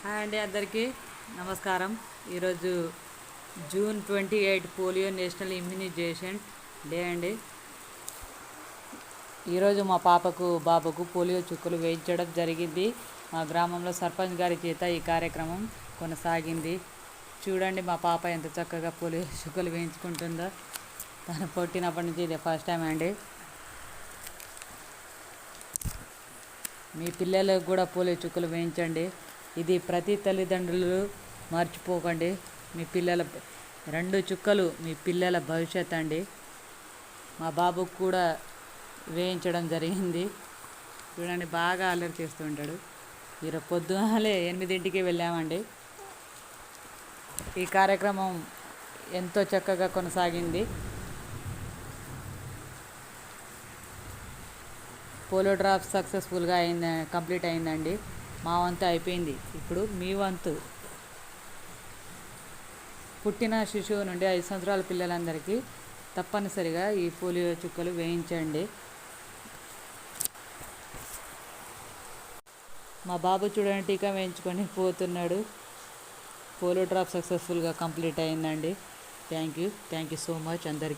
Hi అండి, అందరికీ నమస్కారం. ఈరోజు June 28 polio national immunisation day అండి. ఈరోజు మా పాపకు బాబుకు పోలియో చుక్కలు వేయించడం జరిగింది. మా గ్రామంలో సర్పంచ్ గారి చేత ఈ కార్యక్రమం కొనసాగింది. చూడండి మా పాప ఎంత చక్కగా పోలియో చుక్కలు వేయించుకుంటుందో. తను పుట్టినప్పటి నుంచి ఇదే ఫస్ట్ టైం అండి. మీ పిల్లలకు కూడా పోలియో చుక్కలు వేయించండి. ఇది ప్రతి తల్లిదండ్రులు మర్చిపోకండి. మీ పిల్లల 2 చుక్కలు మీ పిల్లల భవిష్యత్ అండి. మా బాబుకు కూడా వేయించడం జరిగింది. చూడండి బాగా అల్లరి చేస్తూ ఉంటాడు. ఈరోజు పొద్దుగాలే 8ంటికి వెళ్ళామండి. ఈ కార్యక్రమం ఎంతో చక్కగా కొనసాగింది. పోలియో డ్రాప్ సక్సెస్ఫుల్గా కంప్లీట్ అయిందండి. మా వంతు అయిపోయింది. ఇప్పుడు మీ వంతు. పుట్టిన శిశువు నుండి 5 సంవత్సరాల పిల్లలందరికీ తప్పనిసరిగా ఈ పోలియో చుక్కలు వేయించండి. మా బాబు చూడండి టీకా వేయించుకొని పోతున్నాడు. పోలియో డ్రాప్ సక్సెస్ఫుల్గా కంప్లీట్ అయిందండి. థ్యాంక్ యూ సో మచ్ అందరికీ.